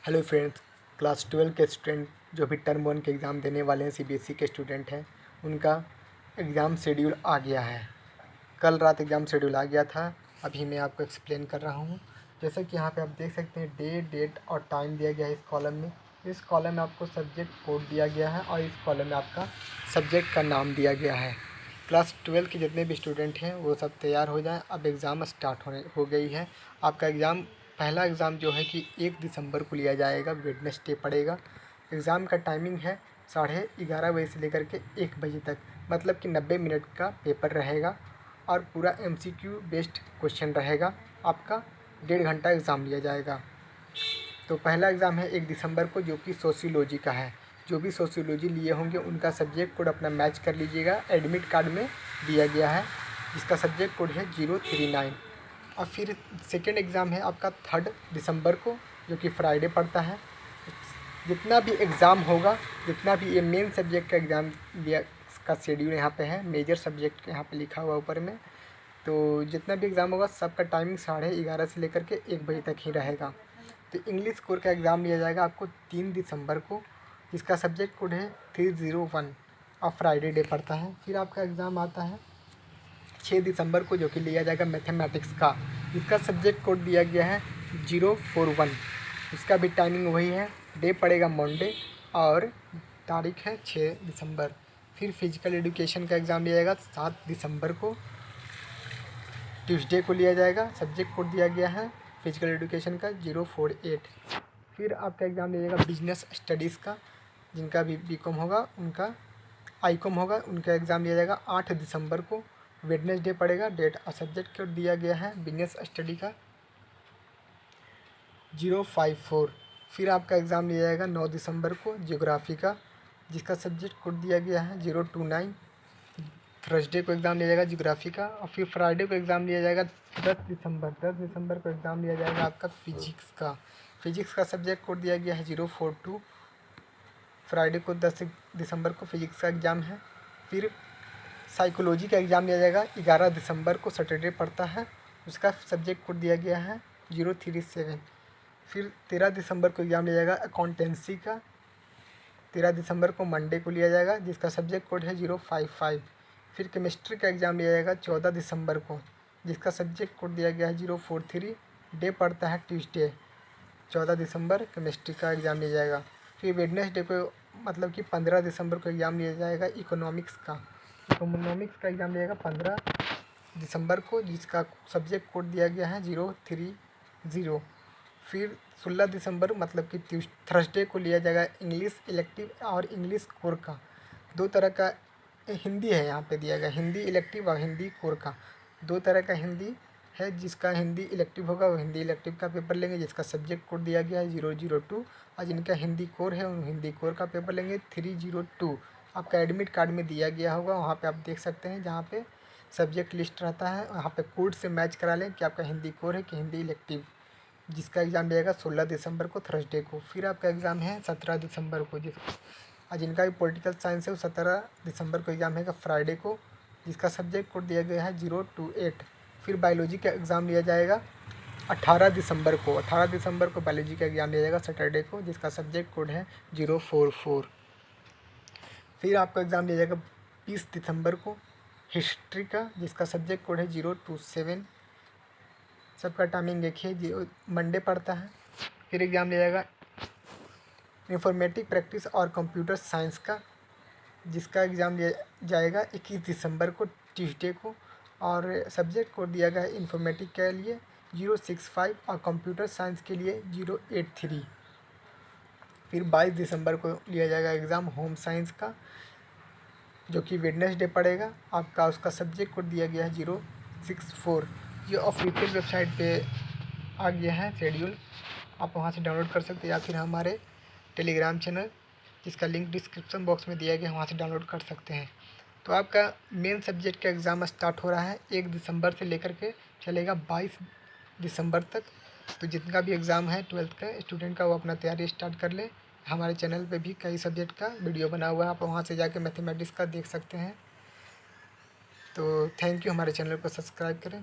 Hello friends, class 12 के student जो भी टर्म 1 के एग्ज़ाम देने वाले हैं, सीबीएसई के स्टूडेंट हैं, उनका एग्ज़ाम शेड्यूल आ गया है। कल रात एग्ज़ाम शेड्यूल आ गया था। अभी मैं आपको एक्सप्लेन कर रहा हूँ। जैसे कि यहाँ पे आप देख सकते हैं, डे, डेट और टाइम दिया गया है इस कॉलम में। इस कॉलम में आपको सब्जेक्ट कोड दिया गया है और इस कॉलम में आपका सब्जेक्ट का नाम दिया गया है। क्लास 12 के जितने भी स्टूडेंट हैं वो सब तैयार हो जाएं। अब एग्ज़ाम स्टार्ट हो गई है। आपका पहला एग्ज़ाम जो है कि 1 दिसंबर को लिया जाएगा, वेडनेसडे पड़ेगा। एग्ज़ाम का टाइमिंग है 11:30 बजे से लेकर के 1 बजे तक, मतलब कि 90 मिनट का पेपर रहेगा और पूरा एमसीक्यू बेस्ड क्वेश्चन रहेगा। आपका 1.5 घंटा एग्ज़ाम लिया जाएगा। तो पहला एग्ज़ाम है 1 दिसंबर को, जो कि सोशियोलॉजी का है। जो भी सोशियोलॉजी लिए होंगे उनका सब्जेक्ट कोड अपना मैच कर लीजिएगा, एडमिट कार्ड में दिया गया है, जिसका सब्जेक्ट कोड है 039। और फिर सेकेंड एग्ज़ाम है आपका 3 दिसंबर को, जो कि फ्राइडे पड़ता है। जितना भी एग्ज़ाम होगा, जितना भी ये मेन सब्जेक्ट का एग्ज़ाम लिया का शेड्यूल यहाँ पे है, मेजर सब्जेक्ट यहाँ पे लिखा हुआ ऊपर में। तो जितना भी एग्ज़ाम होगा सबका टाइमिंग 11:30 से लेकर के 1 बजे तक ही रहेगा। तो इंग्लिश कोर का एग्ज़ाम लिया जाएगा आपको 3 दिसंबर को, जिसका सब्जेक्ट कोड है 301 और फ्राइडे डे पड़ता है। फिर आपका एग्ज़ाम आता है 6 दिसंबर को, जो कि लिया जाएगा मैथमेटिक्स का, जिसका सब्जेक्ट कोड दिया गया है 041। इसका भी टाइमिंग वही है, डे पड़ेगा मंडे और तारीख है 6 दिसंबर। फिर फिजिकल एजुकेशन का एग्ज़ाम लिया जाएगा 7 दिसंबर को, ट्यूसडे को लिया जाएगा। सब्जेक्ट कोड दिया गया है फिजिकल एजुकेशन का 048। फिर आपका एग्ज़ाम लिया जाएगा बिजनेस स्टडीज़ का, जिनका भी बीकॉम होगा उनका, आईकॉम होगा उनका एग्ज़ाम लिया जाएगा 8 दिसंबर को, वेडनेसडे पड़ेगा। डेट और सब्जेक्ट कोड दिया गया है बिजनेस स्टडी का 054। फिर आपका एग्ज़ाम लिया जाएगा 9 दिसंबर को ज्योग्राफी का, जिसका सब्जेक्ट कोड दिया गया है 029। थर्सडे को एग्ज़ाम लिया जाएगा ज्योग्राफी का। और फिर फ्राइडे को एग्ज़ाम लिया जाएगा 10 दिसंबर को एग्ज़ाम लिया जाएगा आपका फिजिक्स का। फिजिक्स का सब्जेक्ट कोड दिया गया है 042। फ्राइडे को 10 दिसंबर को फिजिक्स का एग्ज़ाम है। फिर साइकोलॉजी का एग्ज़ाम लिया जाएगा 11 दिसंबर को, सैटरडे पड़ता है, उसका सब्जेक्ट कोड दिया गया है 037। फिर 13 दिसंबर को एग्ज़ाम लिया जाएगा अकाउंटेंसी का, 13 दिसंबर को मंडे को लिया जाएगा, जिसका सब्जेक्ट कोड है 055। फिर केमिस्ट्री का एग्ज़ाम लिया जाएगा 14 दिसंबर को, जिसका सब्जेक्ट कोड दिया गया है 043। डे पड़ता है ट्यूसडे। 14 दिसंबर केमिस्ट्री का एग्ज़ाम लिया जाएगा। फिर वेडनेसडे को, मतलब कि 15 दिसंबर को एग्ज़ाम लिया जाएगा इकोनॉमिक्स का। इकोनॉमिक्स का एग्ज़ाम लिया जाएगा 15 दिसंबर को, जिसका सब्जेक्ट कोड दिया गया है 030। फिर 16 दिसंबर, मतलब कि थर्सडे को लिया जाएगा इंग्लिश इलेक्टिव और इंग्लिश कोर का। दो तरह का हिंदी है यहाँ पे दिया गया, हिंदी इलेक्टिव और हिंदी कोर का। दो तरह का हिंदी है, जिसका हिंदी इलेक्टिव होगा वो हिंदी इलेक्टिव का पेपर लेंगे, जिसका सब्जेक्ट कोड दिया गया है 002। और जिनका हिंदी कोर है वो हिंदी कोर का पेपर लेंगे 302। आपका एडमिट कार्ड में दिया गया होगा, वहाँ पे आप देख सकते हैं, जहाँ पे सब्जेक्ट लिस्ट रहता है, वहाँ पे कोड से मैच करा लें कि आपका हिंदी कोर है कि हिंदी इलेक्टिव। जिसका एग्ज़ाम रहेगा 16 दिसंबर को, थर्सडे को। फिर आपका एग्ज़ाम है 17 दिसंबर को, जिनका भी पॉलिटिकल साइंस है वो 17 दिसंबर को एग्ज़ाम है, फ्राइडे को, जिसका सब्जेक्ट कोड दिया गया है 028। फिर बायोलॉजी का एग्ज़ाम लिया जाएगा 18 दिसंबर को। 18 दिसंबर को बायोलॉजी का एग्ज़ाम लिया जाएगा सैटरडे को, जिसका सब्जेक्ट कोड है 044। फिर आपका एग्ज़ाम लिया जाएगा 20 दिसंबर को हिस्ट्री का, जिसका सब्जेक्ट कोड है 027। सबका टाइमिंग देखिए, मंडे पड़ता है। फिर एग्ज़ाम लिया जाएगा इंफॉर्मेटिक प्रैक्टिस और कंप्यूटर साइंस का, जिसका एग्ज़ाम लिया जाएगा 21 दिसंबर को, ट्यूसडे को। और सब्जेक्ट कोड दिया गया है इंफॉर्मेटिक के लिए 065 और कंप्यूटर साइंस के लिए 083। फिर 22 दिसंबर को लिया जाएगा एग्ज़ाम होम साइंस का, जो कि वेडनेसडे पड़ेगा आपका। उसका सब्जेक्ट कोड दिया गया है 064। ये ऑफिशियल वेबसाइट पे आ गया है शेड्यूल, आप वहाँ से डाउनलोड कर सकते हैं, या फिर हमारे टेलीग्राम चैनल, जिसका लिंक डिस्क्रिप्शन बॉक्स में दिया गया है, वहाँ से डाउनलोड कर सकते हैं। तो आपका मेन सब्जेक्ट का एग्ज़ाम स्टार्ट हो रहा है 1 दिसंबर से लेकर के चलेगा 22 दिसंबर तक। तो जितना भी एग्ज़ाम है 12th का स्टूडेंट का, वो अपना तैयारी स्टार्ट कर ले। हमारे चैनल पे भी कई सब्जेक्ट का वीडियो बना हुआ है, आप वहाँ से जाके मैथमेटिक्स का देख सकते हैं। तो थैंक यू, हमारे चैनल को सब्सक्राइब करें।